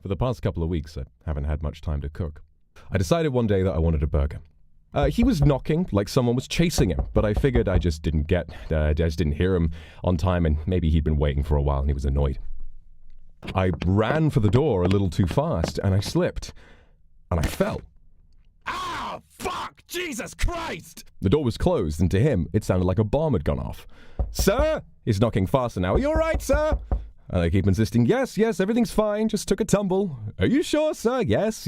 For the past couple of weeks, I haven't had much time to cook. I decided one day that I wanted a burger. He was knocking like someone was chasing him, but I figured I just didn't hear him on time, and maybe he'd been waiting for a while and he was annoyed. I ran for the door a little too fast, and I slipped, and I fell. Ah, fuck! Jesus Christ! The door was closed, and to him, it sounded like a bomb had gone off. Sir? He's knocking faster now. Are you all right, sir? And I keep insisting, yes, everything's fine, just took a tumble. Are you sure, sir? Yes.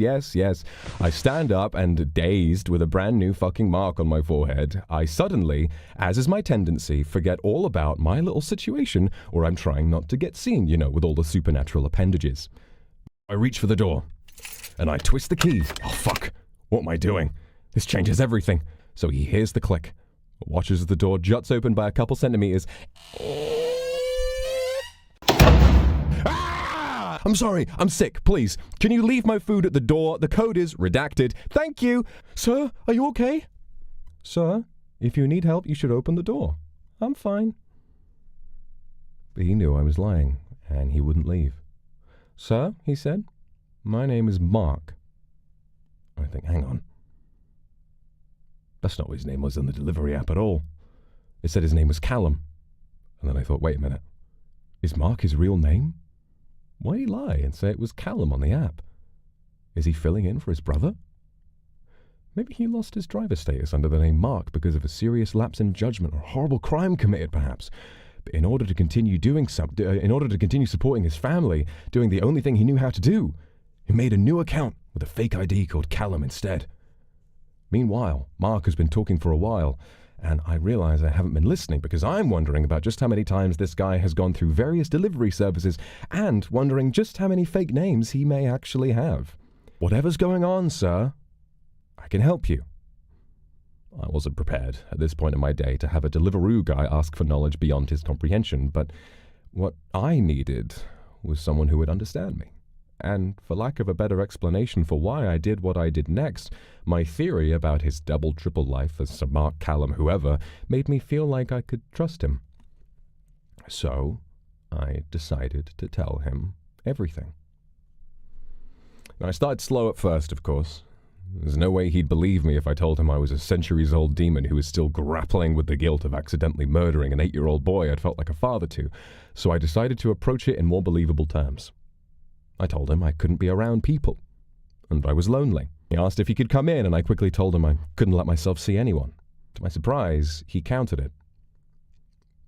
I stand up and, dazed with a brand new fucking mark on my forehead, I suddenly, as is my tendency, forget all about my little situation where I'm trying not to get seen, with all the supernatural appendages. I reach for the door, and I twist the key. Oh, fuck. What am I doing? This changes everything. So he hears the click, watches as the door juts open by a couple centimeters. I'm sorry, I'm sick, please. Can you leave my food at the door? The code is redacted. Thank you. Sir, are you okay? Sir, if you need help, you should open the door. I'm fine. But he knew I was lying, and he wouldn't leave. Sir, he said, my name is Mark. I think, hang on. That's not what his name was on the delivery app at all. It said his name was Callum. And then I thought, wait a minute. Is Mark his real name? Why'd he lie and say it was Callum on the app? Is he filling in for his brother? Maybe he lost his driver status under the name Mark because of a serious lapse in judgment or a horrible crime committed, perhaps. But in order to continue supporting his family, doing the only thing he knew how to do, he made a new account with a fake ID called Callum instead. Meanwhile, Mark has been talking for a while, and I realize I haven't been listening because I'm wondering about just how many times this guy has gone through various delivery services and wondering just how many fake names he may actually have. Whatever's going on, sir, I can help you. I wasn't prepared at this point in my day to have a Deliveroo guy ask for knowledge beyond his comprehension, but what I needed was someone who would understand me. And for lack of a better explanation for why I did what I did next, my theory about his double-triple life as Sir Mark, Callum, whoever, made me feel like I could trust him. So I decided to tell him everything. Now, I started slow at first, of course. There's no way he'd believe me if I told him I was a centuries-old demon who was still grappling with the guilt of accidentally murdering an 8-year-old boy I'd felt like a father to, so I decided to approach it in more believable terms. I told him I couldn't be around people, and I was lonely. He asked if he could come in, and I quickly told him I couldn't let myself see anyone. To my surprise, he countered it.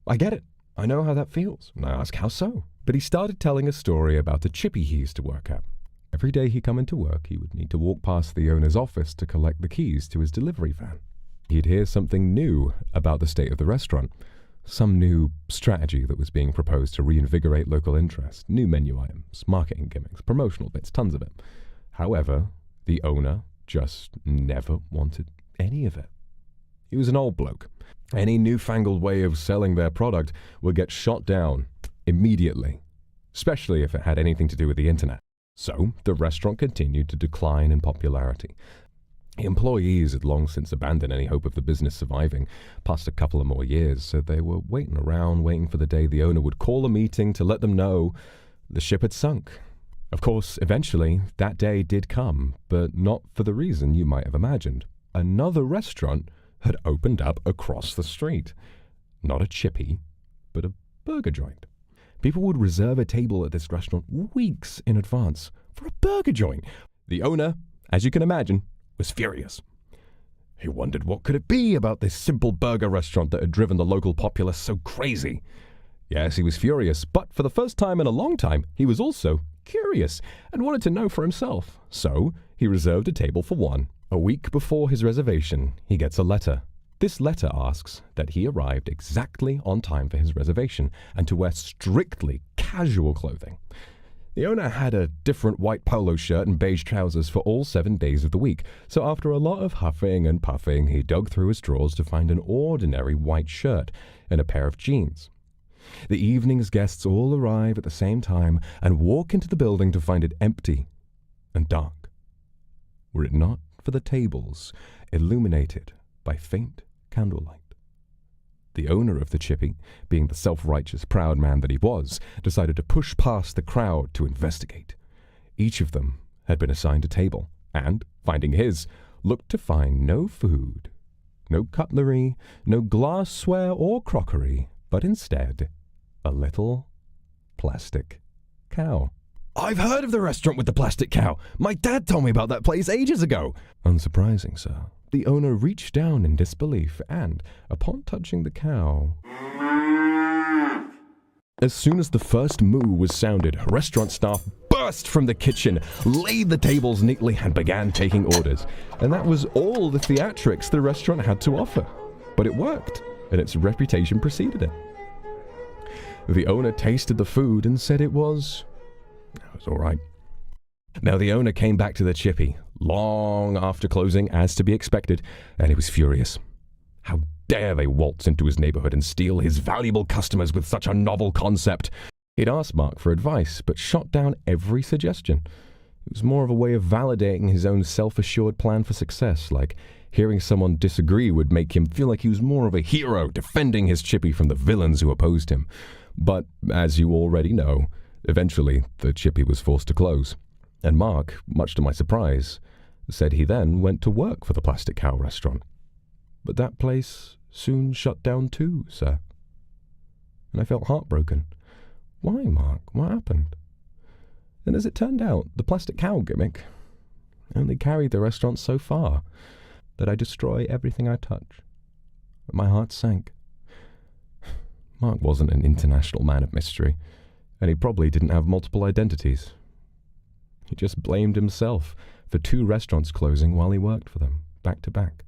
I get it. I know how that feels. And I asked, how so? But he started telling a story about the chippy he used to work at. Every day he'd come into work, he would need to walk past the owner's office to collect the keys to his delivery van. He'd hear something new about the state of the restaurant. Some new strategy that was being proposed to reinvigorate local interest, new menu items, marketing gimmicks, promotional bits, tons of it. However, the owner just never wanted any of it. He was an old bloke. Any newfangled way of selling their product would get shot down immediately, especially if it had anything to do with the internet. So the restaurant continued to decline in popularity. Employees had long since abandoned any hope of the business surviving, past a couple of more years, so they were waiting for the day the owner would call a meeting to let them know the ship had sunk. Of course, eventually, that day did come, but not for the reason you might have imagined. Another restaurant had opened up across the street. Not a chippy, but a burger joint. People would reserve a table at this restaurant weeks in advance for a burger joint. The owner, as you can imagine, was furious. He wondered what could it be about this simple burger restaurant that had driven the local populace so crazy. Yes, he was furious, but for the first time in a long time, he was also curious and wanted to know for himself. So he reserved a table for one. A week before his reservation, he gets a letter. This letter asks that he arrived exactly on time for his reservation and to wear strictly casual clothing. The owner had a different white polo shirt and beige trousers for all 7 days of the week, so after a lot of huffing and puffing, he dug through his drawers to find an ordinary white shirt and a pair of jeans. The evening's guests all arrive at the same time and walk into the building to find it empty and dark, were it not for the tables illuminated by faint candlelight. The owner of the chippy, being the self-righteous, proud man that he was, decided to push past the crowd to investigate. Each of them had been assigned a table, and, finding his, looked to find no food, no cutlery, no glassware or crockery, but instead a little plastic cow. "I've heard of the restaurant with the plastic cow. My dad told me about that place ages ago." Unsurprising, sir. The owner reached down in disbelief and, upon touching the cow, as soon as the first moo was sounded, restaurant staff burst from the kitchen, laid the tables neatly, and began taking orders. And that was all the theatrics the restaurant had to offer. But it worked, and its reputation preceded it. The owner tasted the food and said it was all right. Now the owner came back to the chippy, long after closing, as to be expected, and he was furious. How dare they waltz into his neighborhood and steal his valuable customers with such a novel concept? He'd asked Mark for advice, but shot down every suggestion. It was more of a way of validating his own self-assured plan for success, like hearing someone disagree would make him feel like he was more of a hero defending his chippy from the villains who opposed him. But, as you already know, eventually the chippy was forced to close. And Mark, much to my surprise, said he then went to work for the Plastic Cow restaurant. But that place soon shut down too, sir. And I felt heartbroken. Why, Mark? What happened? And as it turned out, the Plastic Cow gimmick only carried the restaurant so far that I destroy everything I touch. My heart sank. Mark wasn't an international man of mystery, and he probably didn't have multiple identities. He just blamed himself for 2 restaurants closing while he worked for them, back to back.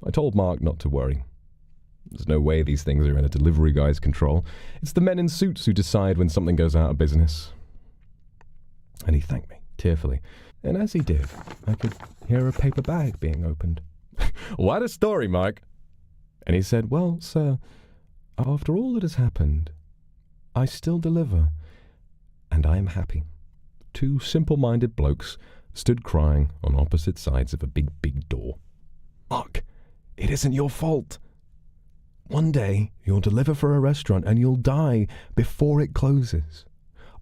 I told Mark not to worry. There's no way these things are in a delivery guy's control. It's the men in suits who decide when something goes out of business. And he thanked me, tearfully. And as he did, I could hear a paper bag being opened. "What a story, Mark!" And he said, "Well, sir, after all that has happened, I still deliver, and I am happy." 2 simple-minded blokes stood crying on opposite sides of a big, big door. "Mark, it isn't your fault. One day, you'll deliver for a restaurant and you'll die before it closes.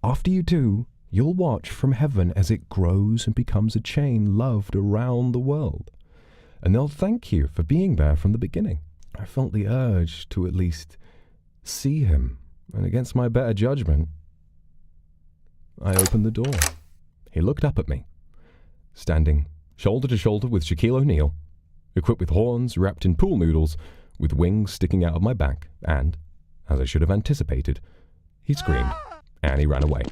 After you do, you'll watch from heaven as it grows and becomes a chain loved around the world. And they'll thank you for being there from the beginning." I felt the urge to at least see him, and against my better judgment, I opened the door. He looked up at me, standing shoulder to shoulder with Shaquille O'Neal, equipped with horns wrapped in pool noodles, with wings sticking out of my back, and, as I should have anticipated, he screamed, and he ran away.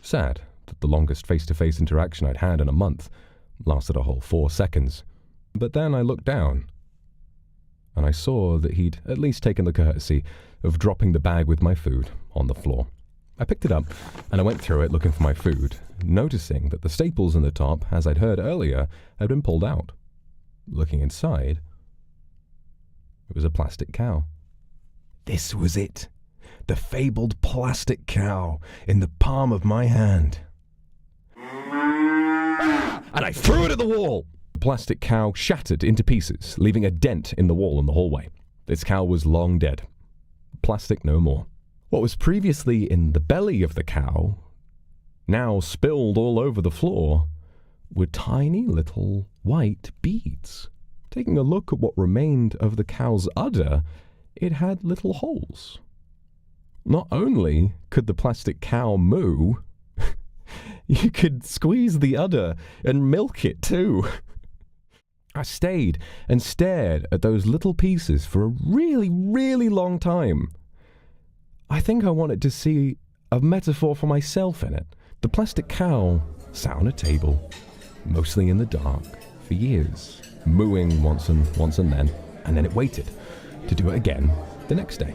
Sad that the longest face-to-face interaction I'd had in a month lasted a whole 4 seconds. But then I looked down, and I saw that he'd at least taken the courtesy of dropping the bag with my food on the floor. I picked it up, and I went through it looking for my food, noticing that the staples in the top, as I'd heard earlier, had been pulled out. Looking inside, it was a plastic cow. This was it. The fabled plastic cow in the palm of my hand. And I threw it at the wall! The plastic cow shattered into pieces, leaving a dent in the wall in the hallway. This cow was long dead. Plastic no more. What was previously in the belly of the cow, now spilled all over the floor, were tiny little white beads. Taking a look at what remained of the cow's udder, it had little holes. Not only could the plastic cow moo, you could squeeze the udder and milk it too. I stayed and stared at those little pieces for a really, really long time. I think I wanted to see a metaphor for myself in it. The plastic cow sat on a table, mostly in the dark, for years, mooing once and then it waited to do it again the next day.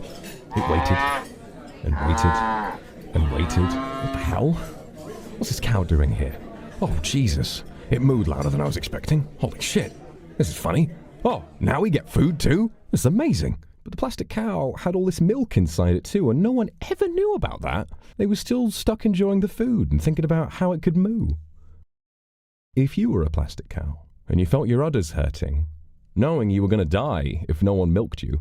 It waited and waited and waited. What the hell? What's this cow doing here? Oh, Jesus. It mooed louder than I was expecting. Holy shit. This is funny. Oh, now we get food too? This is amazing. But the plastic cow had all this milk inside it too, and no one ever knew about that. They were still stuck enjoying the food and thinking about how it could moo. If you were a plastic cow, and you felt your udders hurting, knowing you were going to die if no one milked you,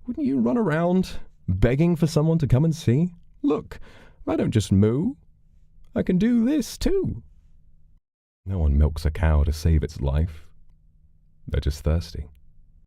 wouldn't you run around begging for someone to come and see? Look, I don't just moo. I can do this too. No one milks a cow to save its life. They're just thirsty.